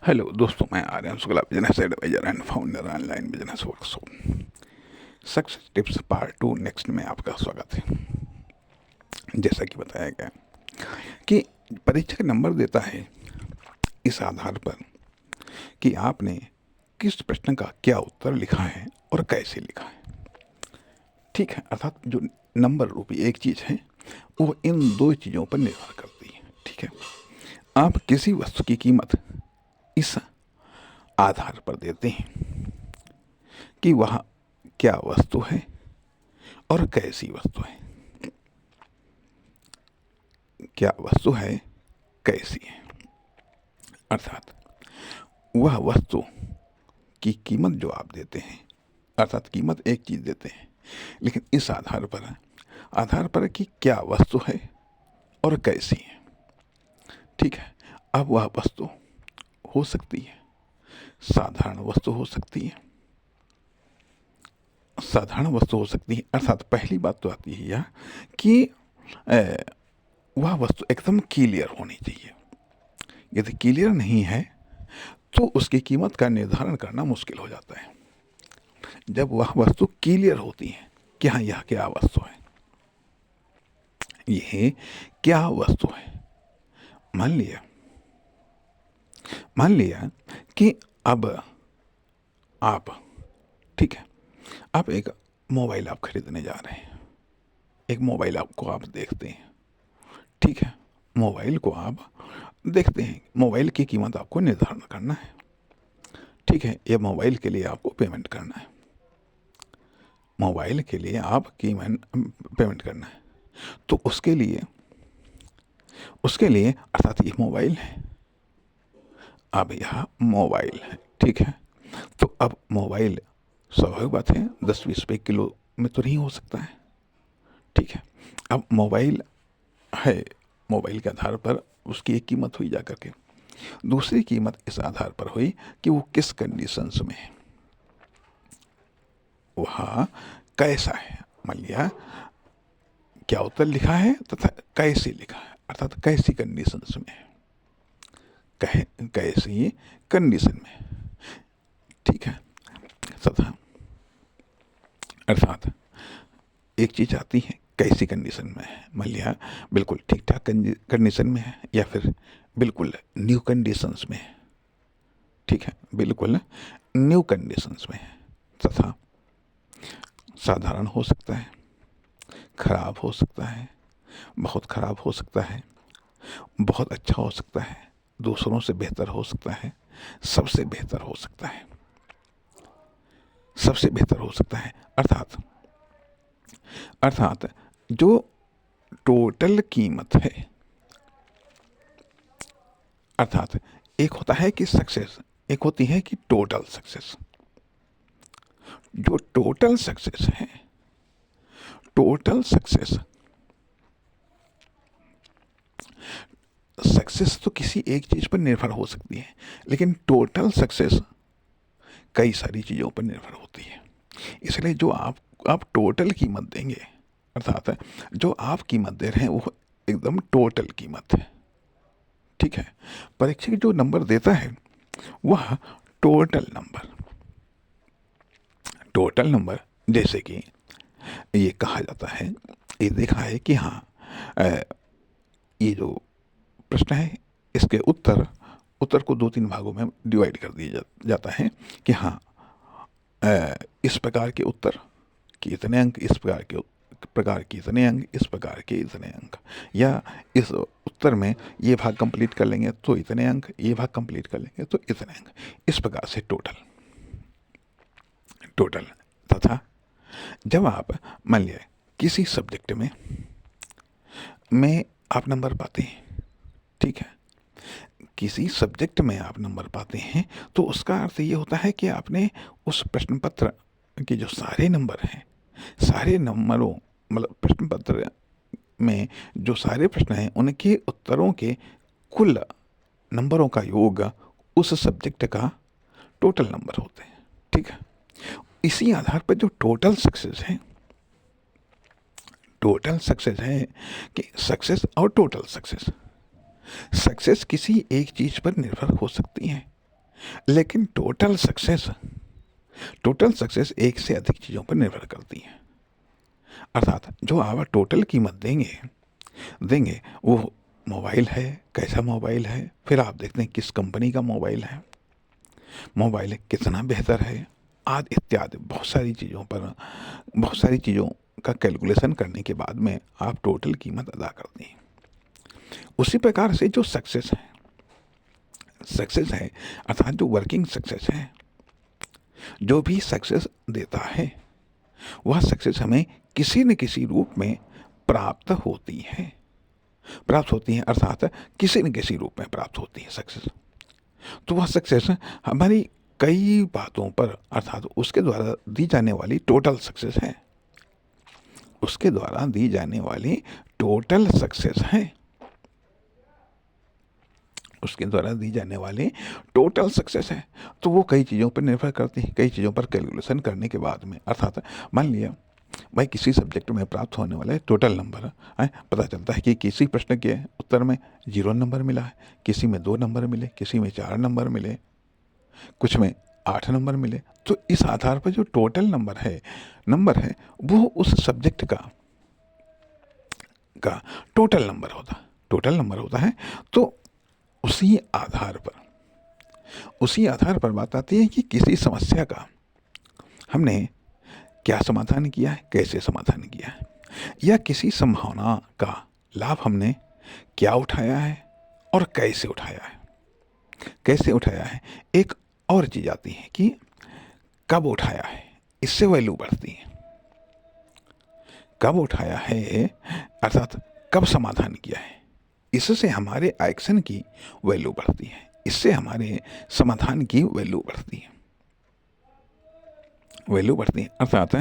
Hello दोस्तों, मैं Aryan Shukla, business adviser and founder online business workshop success tips part 2 next में आपका स्वागत है। जैसा कि बताया गया कि परीक्षक नंबर देता है इस आधार पर कि आपने किस प्रश्न का क्या उत्तर लिखा है और कैसे लिखा है। ठीक है, अर्थात जो नंबर रूपी एक चीज़ है वो इन दो चीज़ों पर निर्भर करती है। ठीक है, आप किसी वस्तु की कीमत इस आधार पर देते हैं कि वह क्या वस्तु है और कैसी वस्तु है। क्या वस्तु है, कैसी है, अर्थात वह वस्तु की कीमत जो आप देते हैं, अर्थात कीमत एक चीज़ देते हैं, लेकिन इस आधार पर कि क्या वस्तु है और कैसी है। ठीक है, अब वह वस्तु हो सकती है साधारण वस्तु, हो सकती है साधारण वस्तु हो सकती है। अर्थात पहली बात तो आती है यह कि वह वस्तु एकदम क्लियर होनी चाहिए। यदि क्लियर नहीं है तो उसकी कीमत का निर्धारण करना मुश्किल हो जाता है। जब वह वस्तु क्लियर होती है कि हाँ, यह क्या वस्तु है, यह क्या वस्तु है। मान लिया कि अब आप, ठीक है, आप एक मोबाइल आप खरीदने जा रहे हैं। एक मोबाइल आपको आप देखते हैं। ठीक है, मोबाइल को आप देखते हैं, मोबाइल की कीमत आपको निर्धारण करना है। ठीक है, ये मोबाइल के लिए आपको पेमेंट करना है। मोबाइल के लिए आप पेमेंट करना है, तो उसके लिए अर्थात ये मोबाइल है। अब यह मोबाइल है, ठीक है, तो अब मोबाइल स्वाभाविक बात है 10-20 रुपये किलो में तो नहीं हो सकता है। ठीक है, अब मोबाइल है, मोबाइल के आधार पर उसकी एक कीमत हुई जा करके। दूसरी कीमत इस आधार पर हुई कि वो किस कंडीशंस में है, वह कैसा है। मान लिया क्या उत्तर लिखा है तथा कैसे लिखा है, अर्थात कैसी कंडीशंस में है, कैसी कंडीशन में। ठीक है, तथा अर्थात एक चीज आती है कैसी कंडीशन में है। मान लिया बिल्कुल ठीक ठाक कंडीशन में है या फिर बिल्कुल न्यू कंडीशंस में है। ठीक है, बिल्कुल न्यू कंडीशंस में है, तथा साधारण हो सकता है, खराब हो सकता है, बहुत खराब हो सकता है, बहुत अच्छा हो सकता है, दूसरों से बेहतर हो सकता है, सबसे बेहतर हो सकता है, सबसे बेहतर हो सकता है। अर्थात जो टोटल कीमत है, अर्थात एक होता है कि सक्सेस, एक होती है कि टोटल सक्सेस। जो टोटल सक्सेस है, टोटल सक्सेस तो किसी एक चीज पर निर्भर हो सकती है, लेकिन टोटल सक्सेस कई सारी चीजों पर निर्भर होती है। इसलिए जो आप टोटल कीमत देंगे, अर्थात जो आप कीमत दे रहे हैं वो एकदम टोटल कीमत है। ठीक है, परीक्षक जो नंबर देता है वह टोटल नंबर जैसे कि ये कहा जाता है, ये देखा है कि हाँ, ये जो प्रश्न है इसके उत्तर को 2-3 भागों में डिवाइड कर दिया जाता है कि हाँ, इस प्रकार के उत्तर के इतने अंक, इस प्रकार के इतने अंक, इस प्रकार के इतने अंक, या इस उत्तर में ये भाग कंप्लीट कर लेंगे तो इतने अंक, ये भाग कंप्लीट कर लेंगे तो इतने अंक। इस प्रकार से टोटल तथा जब आप मान लिया किसी सब्जेक्ट में आप नंबर पाते हैं, ठीक है, किसी सब्जेक्ट में आप नंबर पाते हैं तो उसका अर्थ ये होता है कि आपने उस प्रश्न पत्र के जो सारे नंबर हैं, सारे नंबरों, मतलब प्रश्न पत्र में जो सारे प्रश्न हैं उनके उत्तरों के कुल नंबरों का योग उस सब्जेक्ट का टोटल नंबर होते हैं। ठीक है, इसी आधार पर जो टोटल सक्सेस है कि सक्सेस और टोटल सक्सेस किसी एक चीज पर निर्भर हो सकती है, लेकिन टोटल सक्सेस एक से अधिक चीज़ों पर निर्भर करती है। अर्थात जो आप टोटल कीमत देंगे वो मोबाइल है, कैसा मोबाइल है, फिर आप देखते हैं किस कंपनी का मोबाइल कितना बेहतर है, आदि इत्यादि बहुत सारी चीज़ों का कैलकुलेशन करने के बाद में आप टोटल कीमत अदा करते हैं। उसी प्रकार से जो सक्सेस है अर्थात जो वर्किंग सक्सेस है, जो भी सक्सेस देता है वह सक्सेस हमें किसी न किसी रूप में प्राप्त होती है अर्थात किसी न किसी रूप में प्राप्त होती है सक्सेस। तो वह सक्सेस हमारी कई बातों पर अर्थात उसके द्वारा दी जाने वाली टोटल सक्सेस है, उसके द्वारा दी जाने वाली टोटल सक्सेस है, उसके द्वारा दी जाने वाली टोटल सक्सेस है। तो वो कई चीज़ों पर निर्भर करती है, कई चीज़ों पर कैलकुलेशन करने के बाद में अर्थात मान लिया भाई किसी सब्जेक्ट में प्राप्त होने वाले टोटल नंबर है, पता चलता है कि किसी प्रश्न के उत्तर में 0 नंबर मिला है, किसी में 2 नंबर मिले, किसी में 4 नंबर मिले, कुछ में 8 नंबर मिले। तो इस आधार पर जो टोटल नंबर है वो उस सब्जेक्ट का टोटल नंबर होता है। तो उसी आधार पर बात आती है कि किसी समस्या का हमने क्या समाधान किया है, कैसे समाधान किया है, या किसी संभावना का लाभ हमने क्या उठाया है और कैसे उठाया है। एक और चीज़ आती है कि कब उठाया है, इससे वैल्यू बढ़ती है। कब उठाया है अर्थात कब समाधान किया है, इससे हमारे एक्शन की वैल्यू बढ़ती है, इससे हमारे समाधान की वैल्यू बढ़ती है। अर्थात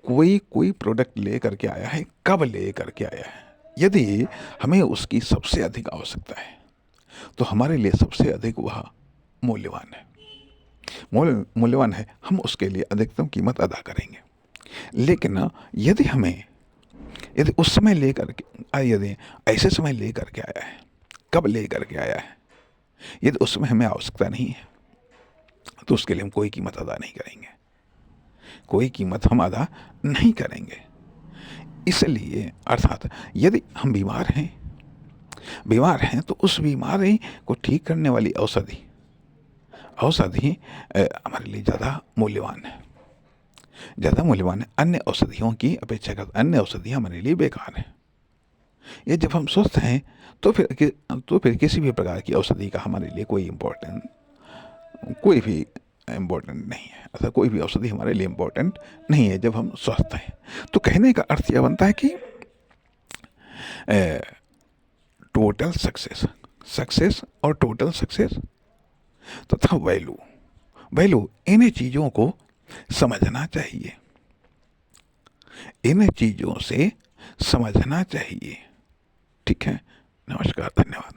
कोई प्रोडक्ट ले करके आया है, कब ले करके आया है। यदि हमें उसकी सबसे अधिक आवश्यकता है तो हमारे लिए सबसे अधिक वह मूल्यवान है, हम उसके लिए अधिकतम कीमत अदा करेंगे। लेकिन यदि उस समय यदि ऐसे समय ले करके आया है, कब ले करके आया है, यदि उस समय हमें आवश्यकता नहीं है तो उसके लिए हम कोई कीमत अदा नहीं करेंगे। इसलिए अर्थात यदि हम बीमार हैं तो उस बीमारी को ठीक करने वाली औषधि हमारे लिए ज़्यादा मूल्यवान है। अन्य औषधियों की अपेक्षा अन्य औषधियाँ हमारे लिए बेकार हैं। ये जब हम स्वस्थ हैं तो फिर किसी भी प्रकार की औषधि का हमारे लिए कोई भी इम्पोर्टेंट नहीं है, अर्थात कोई भी औषधि हमारे लिए इम्पोर्टेंट नहीं है जब हम स्वस्थ हैं। तो कहने का अर्थ यह बनता है कि टोटल सक्सेस और टोटल सक्सेस तथा वैल्यू इन चीज़ों को समझना चाहिए, इन चीज़ों से समझना चाहिए। ठीक है, नमस्कार, धन्यवाद।